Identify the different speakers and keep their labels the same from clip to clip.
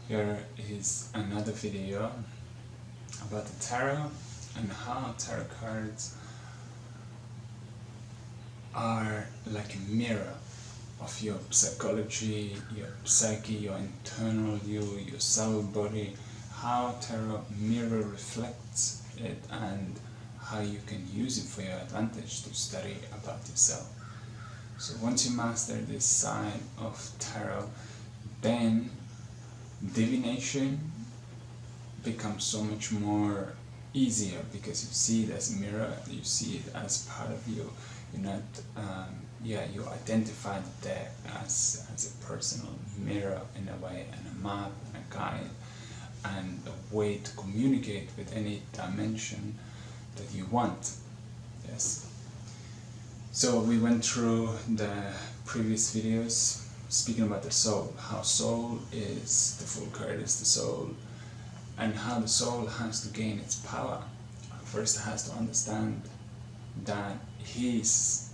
Speaker 1: Here is another video about the tarot and how tarot cards are like a mirror of your psychology, your psyche, your internal you, your soul body, how tarot mirror reflects it and how you can use it for your advantage to study about yourself. So once you master this side of tarot, then divination becomes so much more easier because you see it as a mirror, you see it as part of you. You're not, you identify the deck as a personal mirror in a way, and a map and a guide and a way to communicate with any dimension that you want. Yes. So we went through the previous videos speaking about the soul, how soul is, the full card is the soul, and how the soul has to gain its power. First it has to understand that he's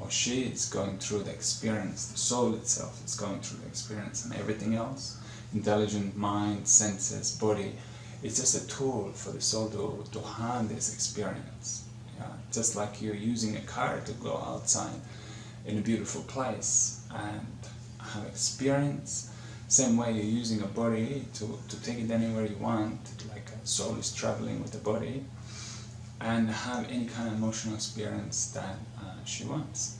Speaker 1: or she is going through the experience, the soul itself is going through the experience, and everything else, intelligent mind, senses, body, it's just a tool for the soul to have this experience. Yeah? Just like you're using a car to go outside in a beautiful place and have experience, same way you're using a body to take it anywhere you want, like a soul is traveling with the body, and have any kind of emotional experience that she wants.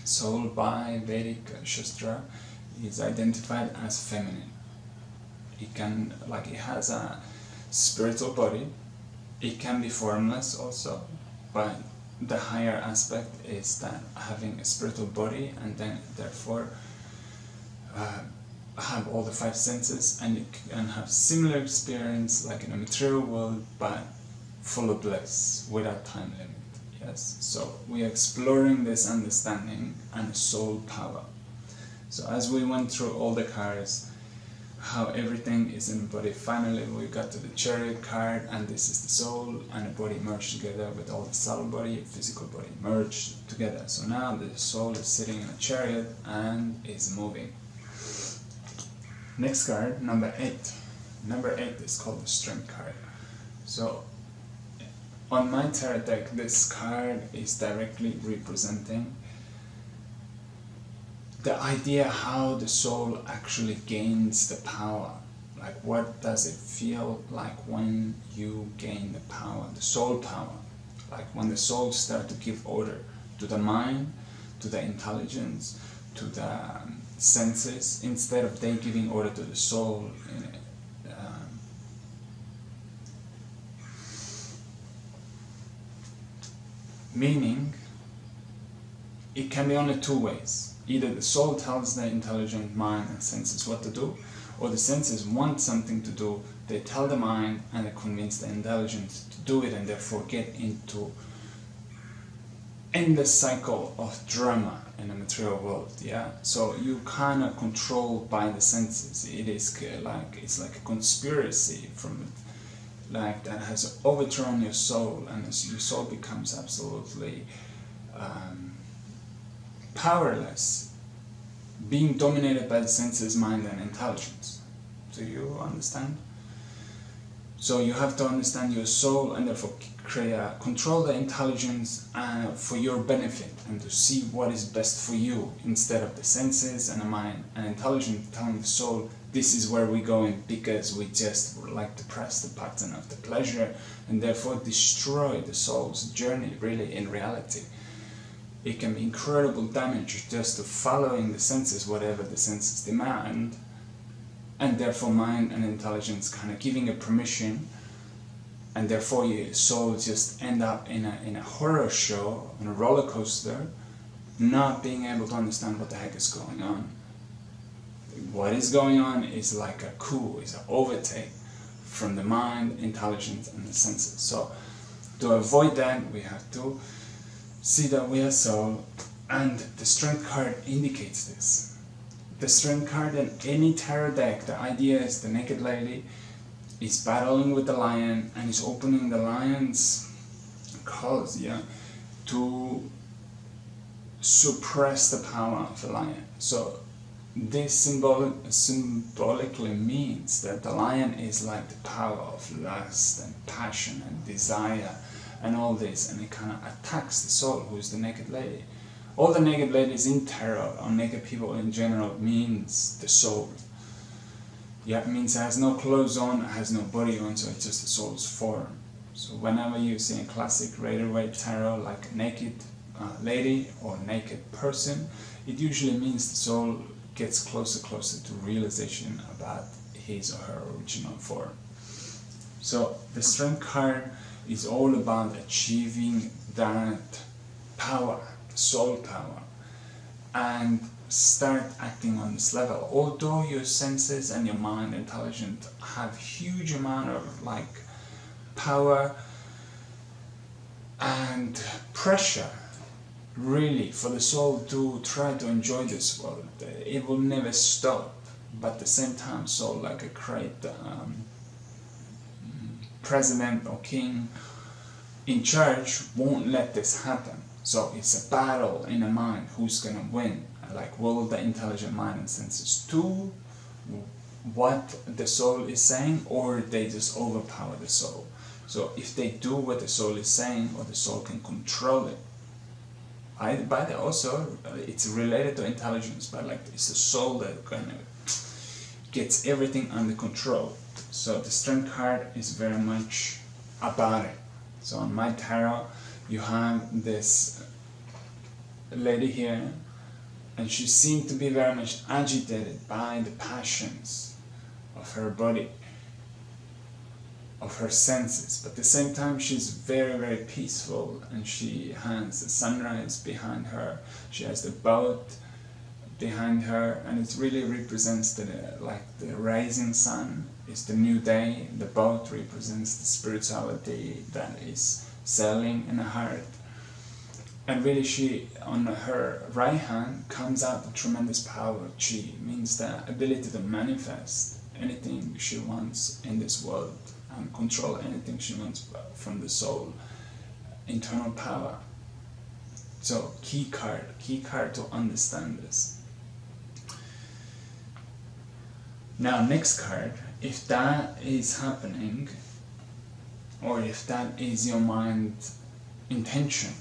Speaker 1: Soul by Vedic Shastra is identified as feminine. It can, it has a spiritual body, it can be formless also, but the higher aspect is that having a spiritual body and then therefore have all the five senses, and you can have similar experience like in a material world, but full of bliss without time limit. Yes, so we are exploring this understanding and soul power. So as we went through all the cards, how everything is in the body, finally we got to the Chariot card, and this is the soul and the body merged together with all the subtle body, physical body merged together. So now the soul is sitting in a chariot and is moving. Next card, number 8. Number 8 is called the Strength card. So on my tarot deck, this card is directly representing the idea how the soul actually gains the power. Like, what does it feel like when you gain the power, the soul power? Like when the soul starts to give order to the mind, to the intelligence, to the senses, instead of they giving order to the soul. Meaning, it can be only two ways. Either the soul tells the intelligent mind and senses what to do, or the senses want something to do, they tell the mind and they convince the intelligence to do it, and therefore get into endless cycle of drama in the material world. Yeah, so you kind of controlled by the senses. It is it's like a conspiracy from that has overthrown your soul, and your soul becomes absolutely powerless, being dominated by the senses, mind and intelligence. Do you understand? So you have to understand your soul and therefore control the intelligence for your benefit, and to see what is best for you, instead of the senses and the mind and intelligence telling the soul, this is where we're going, because we just would like to press the button of the pleasure and therefore destroy the soul's journey. Really, in reality, it can be incredible damage just to following the senses, whatever the senses demand, and therefore mind and intelligence kind of giving a permission, and therefore your soul just end up in a horror show, on a roller coaster, not being able to understand what the heck is going on. What is going on is like a coup, is an overtake from the mind, intelligence and the senses. So to avoid that, we have to see that we are soul, and the Strength card indicates this. The Strength card in any tarot deck, the idea is the naked lady is battling with the lion and is opening the lion's claws, to suppress the power of the lion. So this symbolically means that the lion is like the power of lust and passion and desire and all this, and it kind of attacks the soul, who is the naked lady. All the naked ladies in tarot, or naked people in general, means the soul. Yeah, it means it has no clothes on, it has no body on, so it's just the soul's form. So whenever you see a classic Rider-Waite tarot, like a naked lady or naked person, it usually means the soul gets closer to realization about his or her original form. So the Strength card is all about achieving that power, soul power, and start acting on this level. Although your senses and your mind, intelligence, have huge amount of like power and pressure, really, for the soul to try to enjoy this world. It will never stop, but at the same time, soul, like a great president or king in charge, won't let this happen. So it's a battle in the mind, who's gonna win. Like, will the intelligent mind and senses do what the soul is saying, or they just overpower the soul? So if they do what the soul is saying, or the soul can control it, but also it's related to intelligence, but like it's the soul that kind of gets everything under control. So the Strength card is very much about it. So on my tarot, you have this lady here, and she seemed to be very much agitated by the passions of her body, of her senses, but at the same time she's very peaceful, and she has the sunrise behind her, she has the boat behind her, and it really represents the rising sun. It's the new day. The boat represents the spirituality that is sailing in the heart. And really, she, on her right hand, comes out the tremendous power of Chi. Means the ability to manifest anything she wants in this world and control anything she wants from the soul. Internal power. So, key card to understand this. Now, next card, if that is happening, or if that is your mind's intention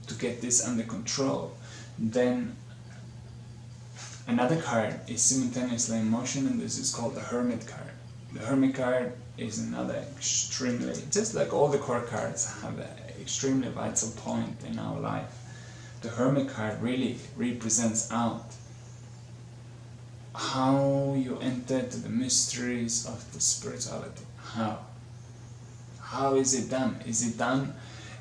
Speaker 1: to get this under control, then another card is simultaneously in motion, and this is called the Hermit card. The Hermit card is another extremely, just like all the core cards have an extremely vital point in our life. The Hermit card really represents out how you enter to the mysteries of the spirituality. How is it done? Is it done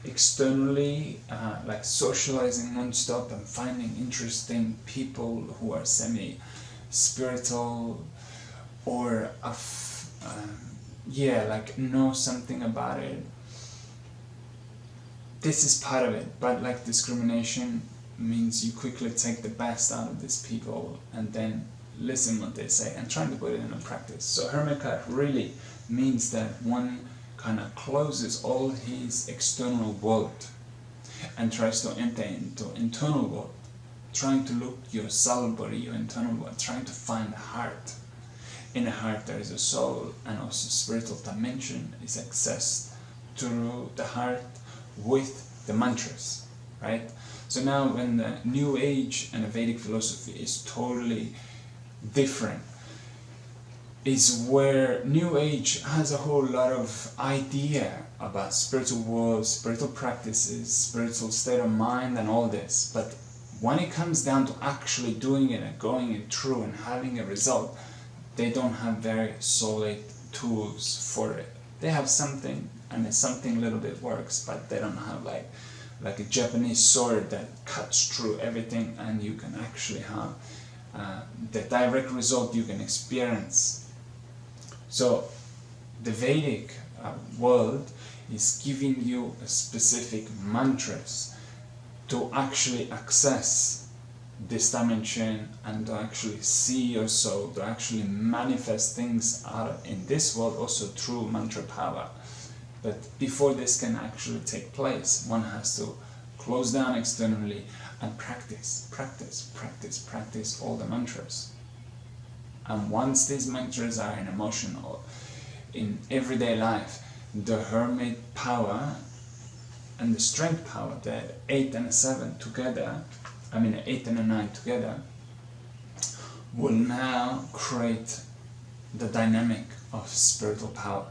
Speaker 1: externally, like socializing non-stop and finding interesting people who are semi-spiritual, or like know something about it? This is part of it, but like discrimination means you quickly take the best out of these people and then listen what they say and try to put it into practice. So Hermit card really means that one kind of closes all his external world and tries to enter into internal world, trying to look your soul body, your internal world, trying to find the heart. In the heart there is a soul, and also spiritual dimension is accessed through the heart with the mantras, right? So now when the New Age and the Vedic philosophy is totally different, is where New Age has a whole lot of idea about spiritual worlds, spiritual practices, spiritual state of mind and all this, but when it comes down to actually doing it and going it through and having a result, they don't have very solid tools for it. They have something, and something little bit works, but they don't have like a Japanese sword that cuts through everything, and you can actually have the direct result you can experience. So the Vedic world is giving you a specific mantras to actually access this dimension and to actually see your soul, to actually manifest things out in this world also through mantra power. But before this can actually take place, one has to close down externally and practice all the mantras. And once these mantras are in emotion or in everyday life, the hermit power and the strength power, the 8 and a 7 together, 8 and a 9 together, will now create the dynamic of spiritual power.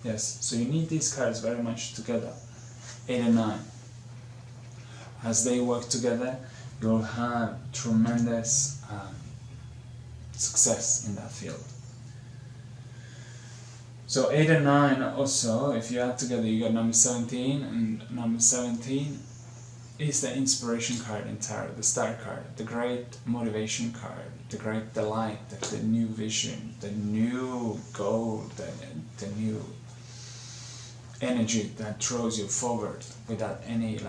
Speaker 1: Yes, so you need these cards very much together, 8 and 9. As they work together, you'll have tremendous success in that field. So 8 and 9 also, if you add together, you got number 17, and number 17 is the inspiration card in tarot, the star card, the great motivation card, the great delight, the new vision, the new goal, the new energy that throws you forward without any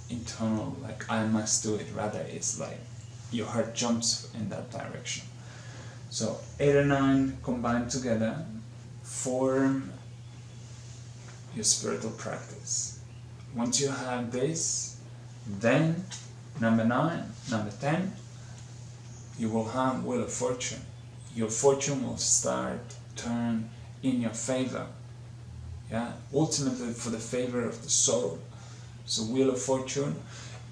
Speaker 1: internal I must do it. Rather, it's like your heart jumps in that direction. So 8 and 9 combined together form your spiritual practice. Once you have this, then number 9, number 10, you will have Wheel of Fortune. Your fortune will start turn in your favor. Yeah, ultimately for the favor of the soul. So Wheel of Fortune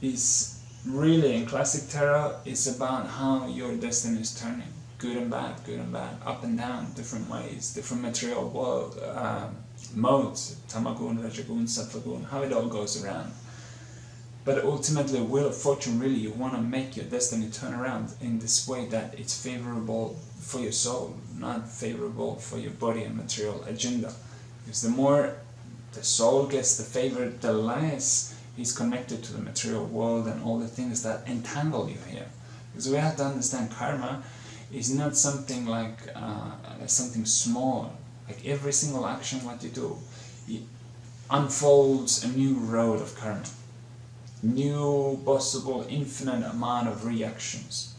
Speaker 1: is really, in classic tarot, it's about how your destiny is turning. Good and bad, up and down, different ways, different material world modes, Tamagun, Rajagun, Sattvagun, how it all goes around. But ultimately, Wheel of Fortune, really, you want to make your destiny turn around in this way that it's favorable for your soul, not favorable for your body and material agenda. Because the more the soul gets the favor, the less he's connected to the material world and all the things that entangle you here. Because we have to understand karma is not something like something small. Like every single action what you do, it unfolds a new road of karma. New possible infinite amount of reactions.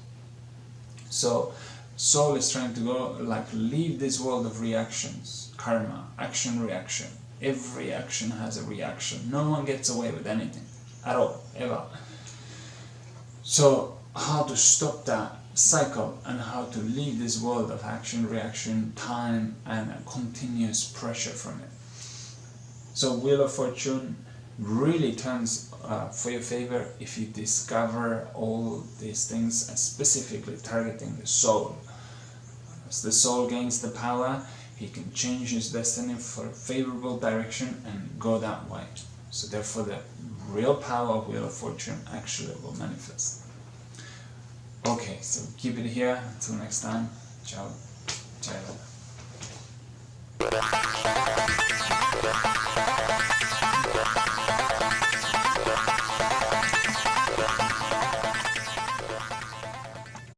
Speaker 1: So soul is trying to go leave this world of reactions, karma, action, reaction. Every action has a reaction. No one gets away with anything at all, ever. So how to stop that cycle and how to leave this world of action, reaction, time and continuous pressure from it. So Wheel of Fortune really turns for your favor if you discover all these things and specifically targeting the soul. As the soul gains the power, he can change his destiny for a favorable direction and go that way. So therefore the real power of Wheel of Fortune actually will manifest. Okay, so keep it here. Until next time. Ciao. Ciao.